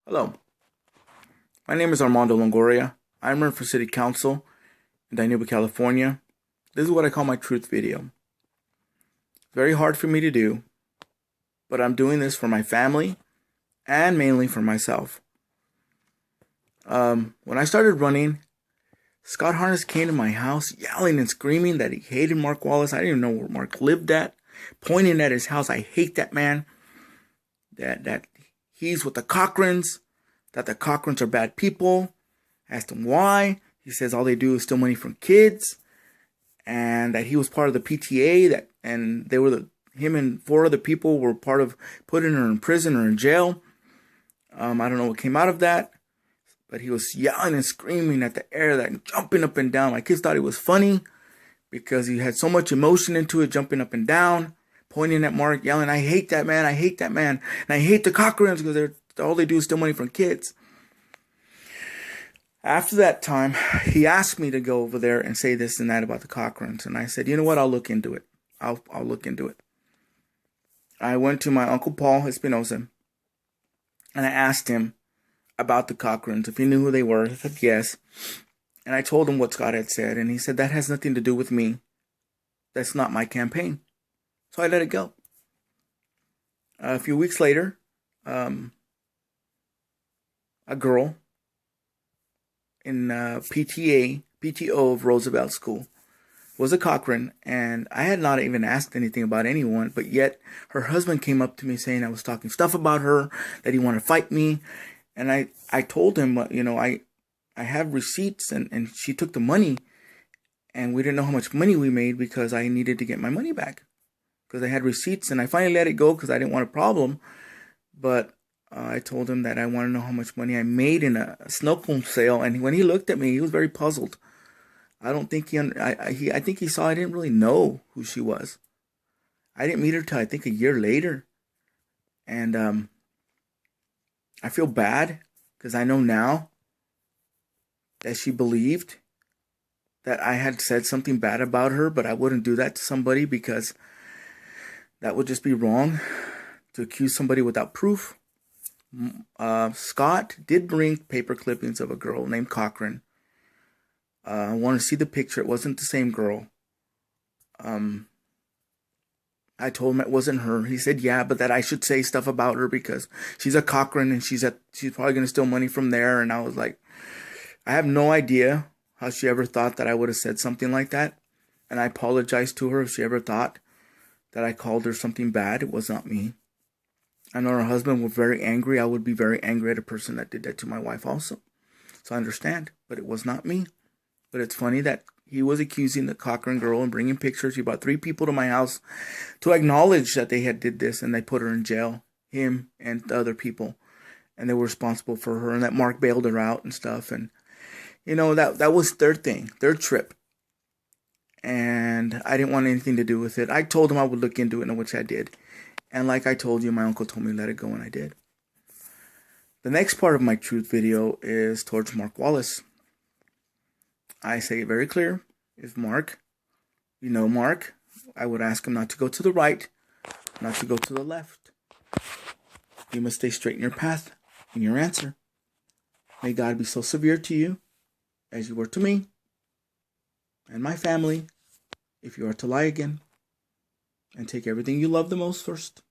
Hello, my name is Armando Longoria. I'm running for City Council in Dinuba, California. This is what I call my truth video. Very hard for me to do, but I'm doing this for my family and mainly for myself. When I started running, Scott Harness came to my house yelling and screaming that he hated Mark Wallace. I didn't even know where Mark lived at, pointing at his house. I hate that man. That he's with the Cochrans, that the Cochrans are bad people. I asked him why. He says all they do is steal money from kids, and that he was part of the PTA, and him and four other people were part of putting her in prison or in jail. I don't know what came out of that, but he was yelling and screaming at the air, that jumping up and down. My kids thought it was funny because he had so much emotion into it, jumping up and down, pointing at Mark, yelling, "I hate that man, I hate that man, and I hate the Cochrans because all they do is steal money from kids." After that time, he asked me to go over there and say this and that about the Cochrans, and I said, you know what, I'll look into it. I'll look into it. I went to my Uncle Paul Espinosa, and I asked him about the Cochrans, if he knew who they were. He said yes. And I told him what Scott had said, and he said, that has nothing to do with me. That's not my campaign. So I let it go. A few weeks later, a girl in PTO of Roosevelt School was a Cochran, and I had not even asked anything about anyone, but yet her husband came up to me saying I was talking stuff about her, that he wanted to fight me, and I told him, I have receipts, and she took the money, and we didn't know how much money we made because I needed to get my money back, because I had receipts, and I finally let it go because I didn't want a problem, but I told him that I want to know how much money I made in a snow cone sale, and when he looked at me, he was very puzzled. I don't think I think he saw I didn't really know who she was. I didn't meet her till I think a year later, and I feel bad because I know now that she believed that I had said something bad about her, but I wouldn't do that to somebody because that would just be wrong to accuse somebody without proof. Scott did bring paper clippings of a girl named Cochran. I want to see the picture. It wasn't the same girl. I told him it wasn't her. He said, yeah, but that I should say stuff about her because she's a Cochran and she's probably going to steal money from there. And I was like, I have no idea how she ever thought that I would have said something like that. And I apologized to her if she ever thought that I called her something bad. It was not me. I know her husband was very angry. I would be very angry at a person that did that to my wife also. So I understand, but it was not me. But it's funny that he was accusing the Cochran girl and bringing pictures. He brought 3 people to my house to acknowledge that they had did this, and they put her in jail, him and the other people, and they were responsible for her, and that Mark bailed her out and stuff. And that was their thing, their trip, and I didn't want anything to do with it. I told him I would look into it, which I did. And like I told you, my uncle told me to let it go, and I did. The next part of my truth video is towards Mark Wallace. I say it very clear. If Mark, Mark, I would ask him not to go to the right, not to go to the left. You must stay straight in your path, in your answer. May God be so severe to you as you were to me and my family if you are to lie again. And take everything you love the most first.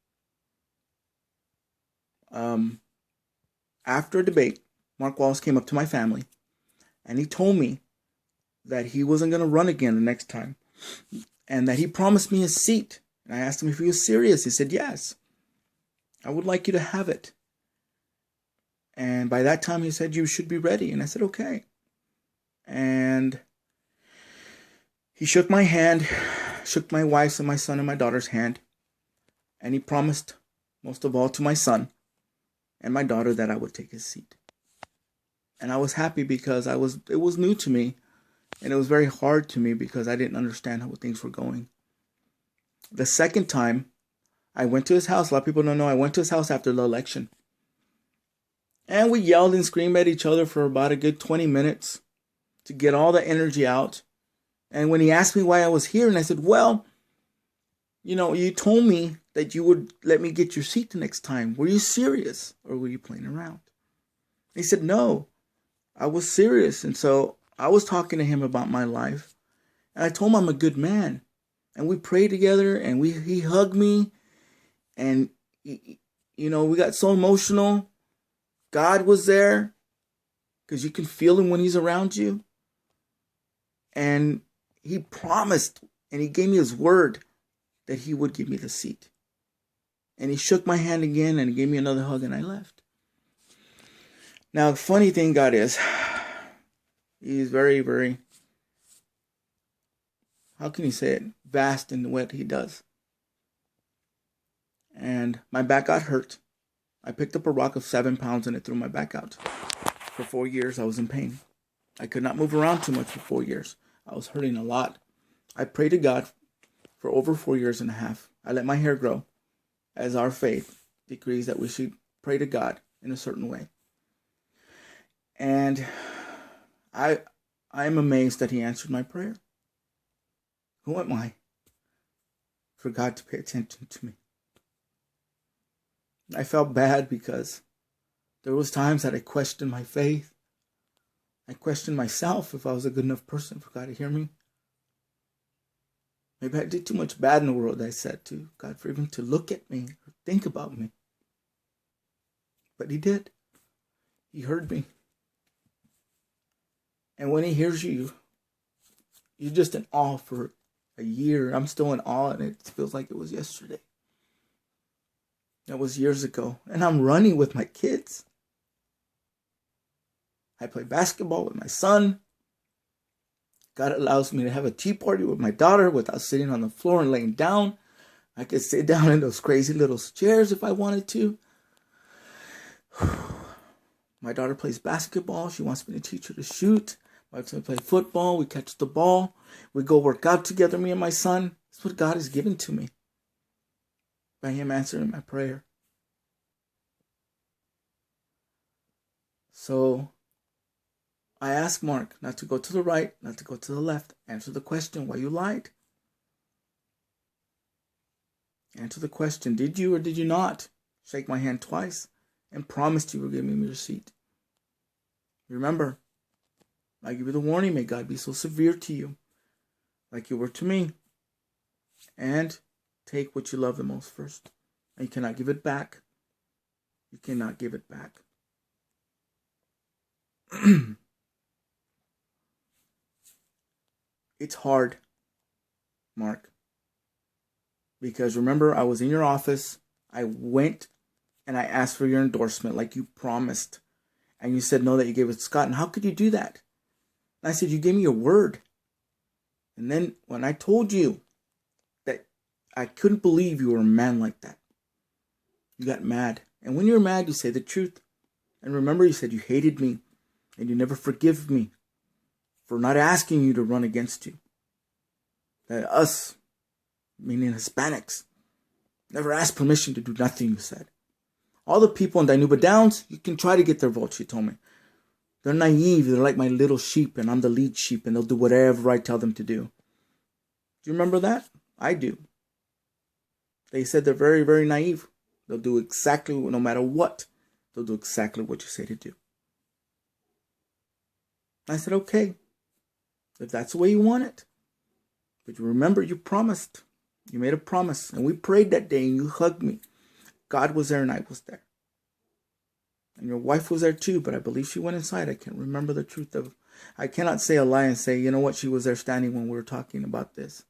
After a debate, Mark Wallace came up to my family, and he told me that he wasn't going to run again the next time, and that he promised me a seat. And I asked him if he was serious. He said, yes, I would like you to have it. And by that time, he said, you should be ready. And I said, okay. And he shook my hand, shook my wife's and my son and my daughter's hand, and he promised, most of all to my son and my daughter, that I would take his seat. And I was happy because it was new to me, and it was very hard to me because I didn't understand how things were going. The second time, I went to his house. A lot of people don't know I went to his house after the election, and we yelled and screamed at each other for about a good 20 minutes to get all the energy out. And when he asked me why I was here, and I said, well, you told me that you would let me get your seat the next time. Were you serious or were you playing around? He said, no, I was serious. And so I was talking to him about my life. And I told him I'm a good man. And we prayed together, and he hugged me. And, we got so emotional. God was there because you can feel him when he's around you. And he promised, and he gave me his word that he would give me the seat. And he shook my hand again, and he gave me another hug, and I left. Now, the funny thing, God, is he's very, very, how can you say it, vast in what he does. And my back got hurt. I picked up a rock of 7 pounds and it threw my back out. For 4 years, I was in pain. I could not move around too much for 4 years. I was hurting a lot. I prayed to God for over 4 years and a half. I let my hair grow, as our faith decrees that we should pray to God in a certain way. And I am amazed that he answered my prayer. Who am I for God to pay attention to me? I felt bad because there was times that I questioned my faith. I questioned myself if I was a good enough person for God to hear me. Maybe I did too much bad in the world, I said, to God for even to look at me or think about me. But he did. He heard me. And when he hears you, you're just in awe for a year. I'm still in awe, and it feels like it was yesterday. That was years ago. And I'm running with my kids. I play basketball with my son. God allows me to have a tea party with my daughter without sitting on the floor and laying down. I could sit down in those crazy little chairs if I wanted to. My daughter plays basketball. She wants me to teach her to shoot. My son plays football. We catch the ball. We go work out together, me and my son. That's what God has given to me. By him answering my prayer. So I asked Mark not to go to the right, not to go to the left. Answer the question, why you lied. Answer the question, did you or did you not shake my hand twice and promised you would give me your seat? Remember, I give you the warning, may God be so severe to you, like you were to me. And take what you love the most first. And you cannot give it back. You cannot give it back. It's hard, Mark. Because remember, I was in your office. I went and I asked for your endorsement like you promised. And you said no, that you gave it to Scott. And how could you do that? And I said, you gave me your word. And then when I told you that I couldn't believe you were a man like that, you got mad. And when you're mad, you say the truth. And remember, you said you hated me and you never forgive me for not asking you to run against you. That us, meaning Hispanics, never asked permission to do nothing, you said. All the people in Dinuba Downs, you can try to get their votes, you told me. They're naive. They're like my little sheep, and I'm the lead sheep, and they'll do whatever I tell them to do. Do you remember that? I do. They said they're very, very naive. They'll do exactly, no matter what, they'll do exactly what you say to do. I said, okay, if that's the way you want it. But you remember, you promised. You made a promise, and we prayed that day, and you hugged me. God was there, and I was there. And your wife was there too, but I believe she went inside. I can't remember the truth of. I cannot say a lie and say, you know what, she was there standing when we were talking about this.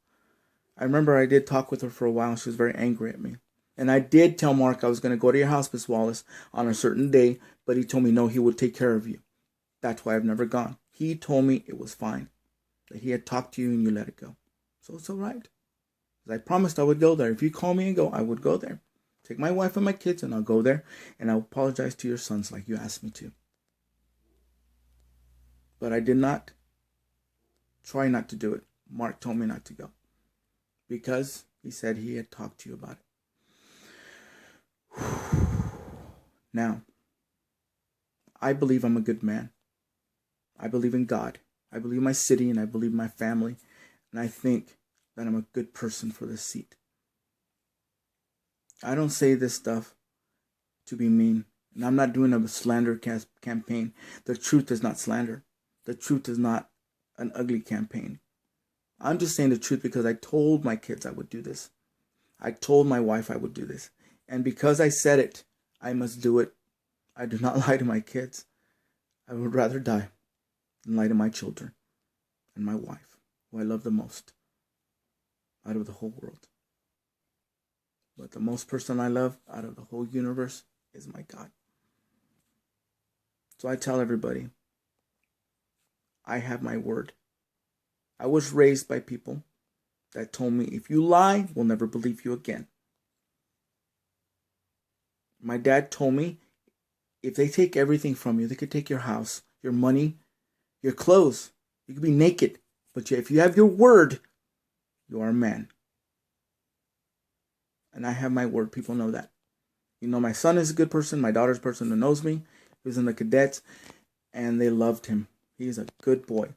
I remember I did talk with her for a while, and she was very angry at me. And I did tell Mark I was going to go to your house, Miss Wallace, on a certain day, but he told me no, he would take care of you. That's why I've never gone. He told me it was fine, that he had talked to you and you let it go. So it's all right. I promised I would go there. If you call me and go, I would go there. Take my wife and my kids and I'll go there. And I'll apologize to your sons like you asked me to. But I did not try not to do it. Mark told me not to go. Because he said he had talked to you about it. Now, I believe I'm a good man. I believe in God. I believe in my city and I believe in my family. And I think that I'm a good person for this seat. I don't say this stuff to be mean And I'm not doing a slander campaign. The truth is not slander. The truth is not an ugly campaign. I'm just saying the truth because I told my kids I would do this. I told my wife I would do this. And because I said it, I must do it. I do not lie to my kids. I would rather die than lie to my children and my wife, who I love the most out of the whole world. But the most person I love out of the whole universe is my God. So I tell everybody, I have my word. I was raised by people that told me, if you lie, we'll never believe you again. My dad told me, if they take everything from you, they could take your house, your money, your clothes. You could be naked. But if you have your word, you are a man. And I have my word. People know that. You know, my son is a good person. My daughter's a person who knows me. He was in the cadets. And they loved him. He's a good boy.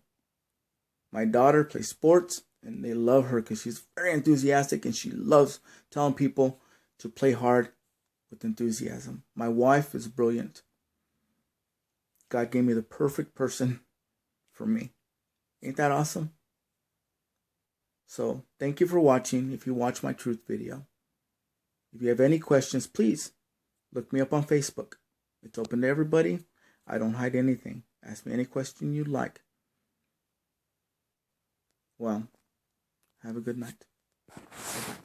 My daughter plays sports. And they love her because she's very enthusiastic. And she loves telling people to play hard with enthusiasm. My wife is brilliant. God gave me the perfect person for me. Ain't that awesome? So, thank you for watching. If you watch my truth video. If you have any questions, please look me up on Facebook. It's open to everybody. I don't hide anything. Ask me any question you'd like. Well, have a good night. Bye-bye.